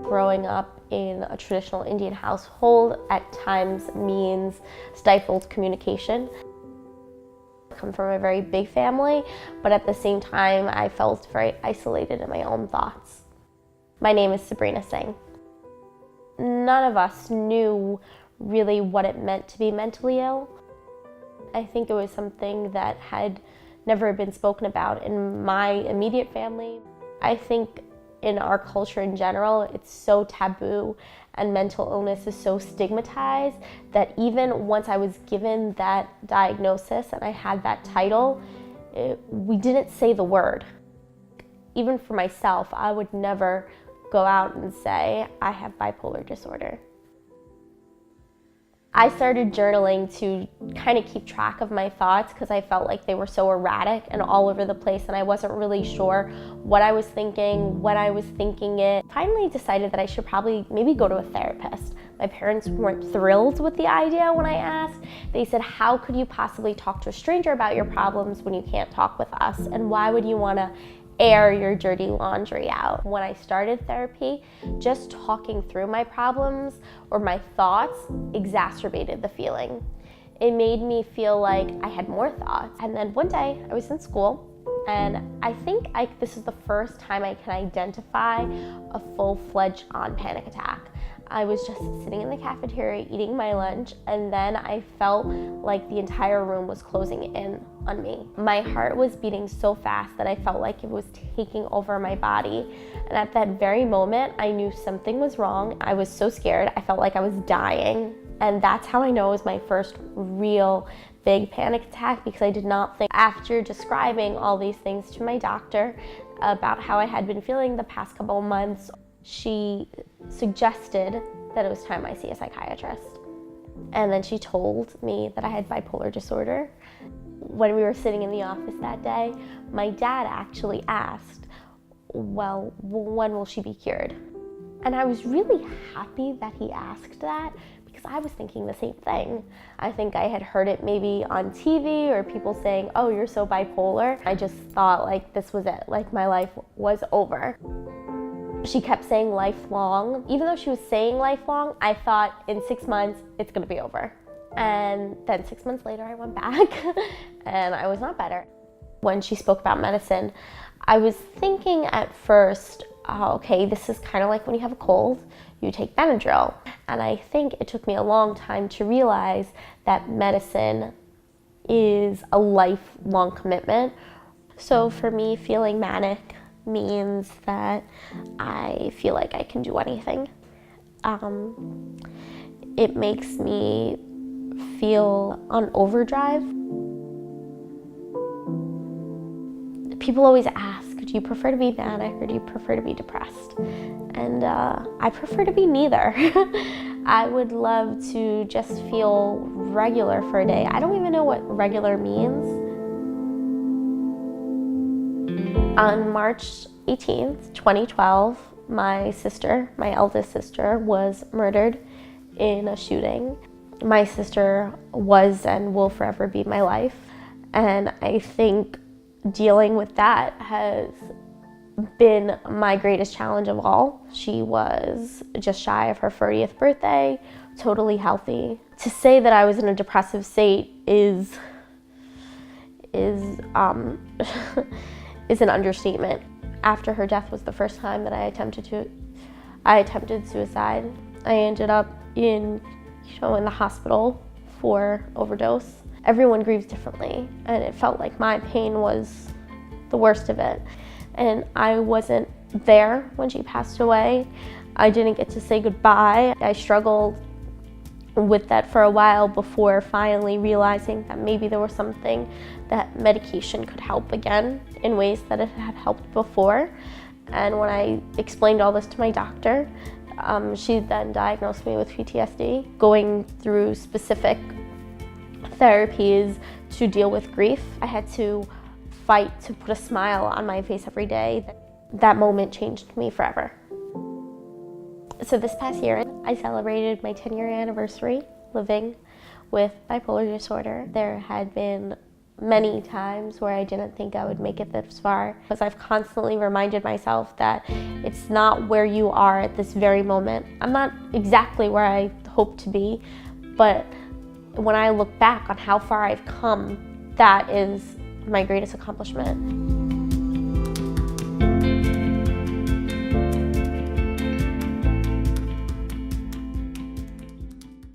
growing up in a traditional Indian household at times means stifled communication. I come from a very big family, but at the same time, I felt very isolated in my own thoughts. My name is Subrina Singh. None of us knew really what it meant to be mentally ill. I think it was something that had never been spoken about in my immediate family. I think in our culture in general, it's so taboo and mental illness is so stigmatized that even once I was given that diagnosis and I had that title, we didn't say the word. Even for myself, I would never go out and say, I have bipolar disorder. I started journaling to kind of keep track of my thoughts because I felt like they were so erratic and all over the place, and I wasn't really sure what I was thinking, when I was thinking it. Finally decided that I should probably maybe go to a therapist. My parents weren't thrilled with the idea when I asked. They said, how could you possibly talk to a stranger about your problems when you can't talk with us? And why would you want to air your dirty laundry out? When I started therapy, just talking through my problems or my thoughts exacerbated the feeling. It made me feel like I had more thoughts. And then one day I was in school, and I think this is the first time I can identify a full-fledged panic attack. I was just sitting in the cafeteria eating my lunch, and then I felt like the entire room was closing in on me. My heart was beating so fast that I felt like it was taking over my body. And at that very moment, I knew something was wrong. I was so scared. I felt like I was dying. And that's how I know it was my first real big panic attack, because I did not think, after describing all these things to my doctor about how I had been feeling the past couple of months, she suggested that it was time I see a psychiatrist. And then she told me that I had bipolar disorder. When we were sitting in the office that day, my dad actually asked, well, when will she be cured? And I was really happy that he asked that, because I was thinking the same thing. I think I had heard it maybe on TV or people saying, oh, you're so bipolar. I just thought like this was it, like my life was over. She kept saying lifelong. Even though she was saying lifelong, I thought in 6 months, it's gonna be over. And then 6 months later, I went back and I was not better. When she spoke about medicine, I was thinking at first, oh, okay, this is kind of like when you have a cold, you take Benadryl. And I think it took me a long time to realize that medicine is a lifelong commitment. So for me, feeling manic means that I feel like I can do anything. It makes me feel on overdrive. People always ask, do you prefer to be manic or do you prefer to be depressed? And I prefer to be neither. I would love to just feel regular for a day. I don't even know what regular means. On March 18th, 2012, my sister, my eldest sister, was murdered in a shooting. My sister was and will forever be my life. And I think dealing with that has been my greatest challenge of all. She was just shy of her 40th birthday, totally healthy. To say that I was in a depressive state is an understatement. After her death was the first time that I attempted suicide. I ended up in the hospital for overdose. Everyone grieves differently, and it felt like my pain was the worst of it. And I wasn't there when she passed away. I didn't get to say goodbye. I struggled with that for a while before finally realizing that maybe there was something that medication could help again in ways that it had helped before. And when I explained all this to my doctor, she then diagnosed me with PTSD, going through specific therapies to deal with grief. I had to fight to put a smile on my face every day. That moment changed me forever. So this past year, I celebrated my 10-year anniversary living with bipolar disorder. There had been many times where I didn't think I would make it this far, because I've constantly reminded myself that it's not where you are at this very moment. I'm not exactly where I hope to be, but when I look back on how far I've come, that is my greatest accomplishment.